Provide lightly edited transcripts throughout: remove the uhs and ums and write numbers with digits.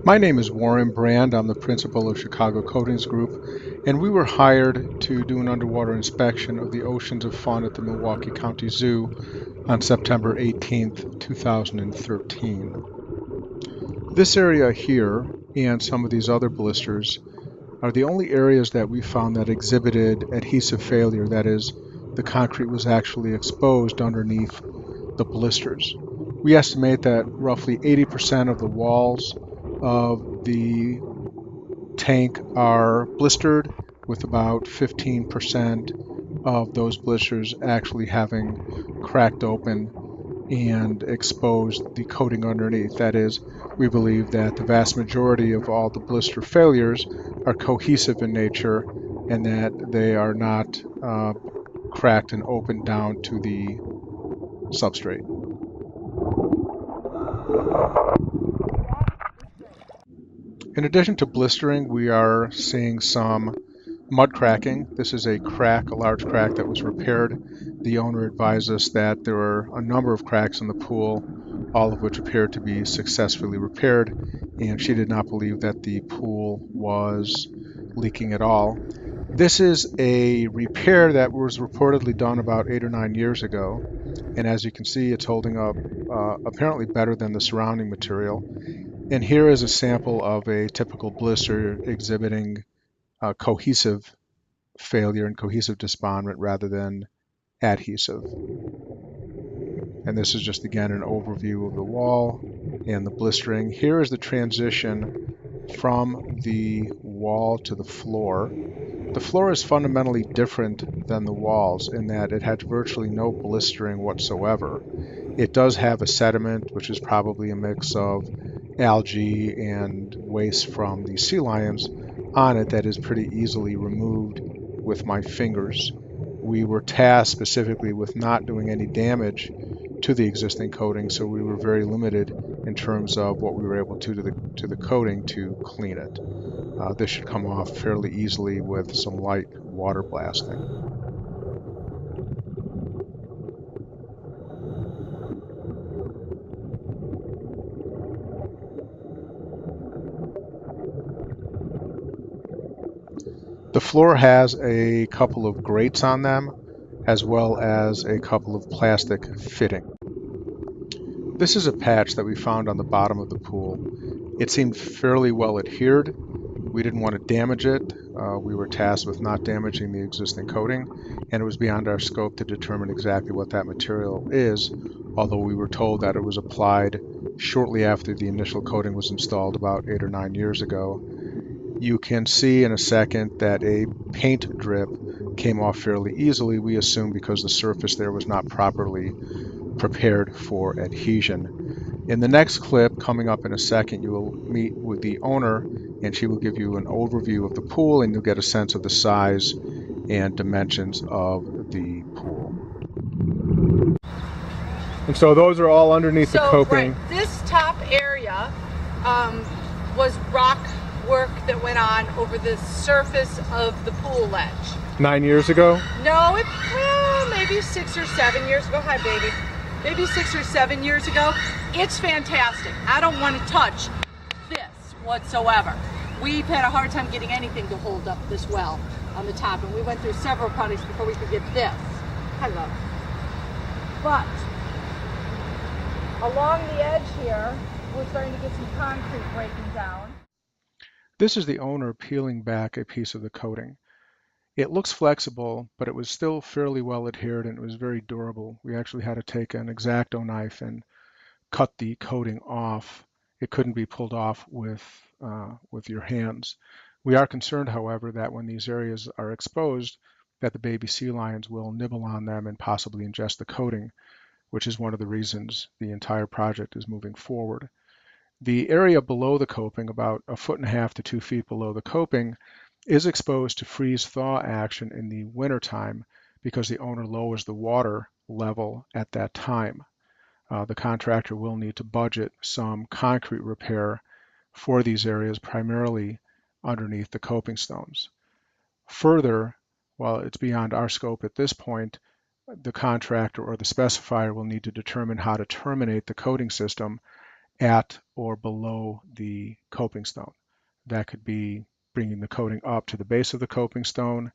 My name is Warren Brand. I'm the principal of Chicago Coatings Group, and we were hired to do an underwater inspection of the oceans of fun at the Milwaukee County Zoo on September 18th, 2013. This area here and some of these other blisters are the only areas that we found that exhibited adhesive failure. That is, the concrete was actually exposed underneath the blisters. We estimate that roughly 80% of the walls of the tank are blistered, with about 15% of those blisters actually having cracked open and exposed the coating underneath. That is, we believe that the vast majority of all the blister failures are cohesive in nature and that they are not cracked and opened down to the substrate. In addition to blistering, we are seeing some mud cracking. This is a crack, a large crack that was repaired. The owner advised us that there were a number of cracks in the pool, all of which appeared to be successfully repaired, and she did not believe that the pool was leaking at all. This is a repair that was reportedly done about 8 or 9 years ago, and as you can see, it's holding up apparently better than the surrounding material. And here is a sample of a typical blister exhibiting cohesive failure and cohesive disbondment rather than adhesive. And this is just again an overview of the wall and the blistering. Here is the transition from the wall to the floor. The floor is fundamentally different than the walls in that it had virtually no blistering whatsoever. It does have a sediment, which is probably a mix of algae and waste from the sea lions on it that is pretty easily removed with my fingers. We were tasked specifically with not doing any damage to the existing coating, so we were very limited in terms of what we were able to the coating to clean it. This should come off fairly easily with some light water blasting. The floor has a couple of grates on them, as well as a couple of plastic fittings. This is a patch that we found on the bottom of the pool. It seemed fairly well adhered. We didn't want to damage it. We were tasked with not damaging the existing coating, and it was beyond our scope to determine exactly what that material is, although we were told that it was applied shortly after the initial coating was installed about 8 or 9 years ago. You can see in a second that a paint drip came off fairly easily, we assume because the surface there was not properly prepared for adhesion. In the next clip, coming up in a second, you will meet with the owner and she will give you an overview of the pool and you'll get a sense of the size and dimensions of the pool. And so those are all underneath the coping. Right, this top area was rock work that went on over the surface of the pool ledge. 9 years ago? No, maybe 6 or 7 years ago. Hi, baby. Maybe 6 or 7 years ago. It's fantastic. I don't want to touch this whatsoever. We've had a hard time getting anything to hold up this well on the top, and we went through several products before we could get this. Hello. But along the edge here, we're starting to get some concrete breaking down. This is the owner peeling back a piece of the coating. It looks flexible, but it was still fairly well adhered and it was very durable. We actually had to take an X-Acto knife and cut the coating off. It couldn't be pulled off with your hands. We are concerned, however, that when these areas are exposed, that the baby sea lions will nibble on them and possibly ingest the coating, which is one of the reasons the entire project is moving forward. The area below the coping, about 1.5 to 2 feet below the coping, is exposed to freeze-thaw action in the wintertime because the owner lowers the water level at that time. The contractor will need to budget some concrete repair for these areas, primarily underneath the coping stones. Further, while it's beyond our scope at this point, the contractor or the specifier will need to determine how to terminate the coating system at or below the coping stone. That could be bringing the coating up to the base of the coping stone.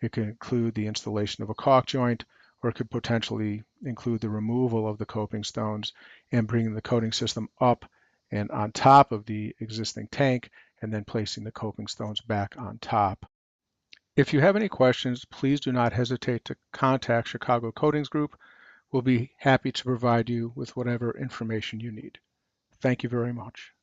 It could include the installation of a caulk joint, or it could potentially include the removal of the coping stones and bringing the coating system up and on top of the existing tank, and then placing the coping stones back on top. If you have any questions, please do not hesitate to contact Chicago Coatings Group. We'll be happy to provide you with whatever information you need. Thank you very much.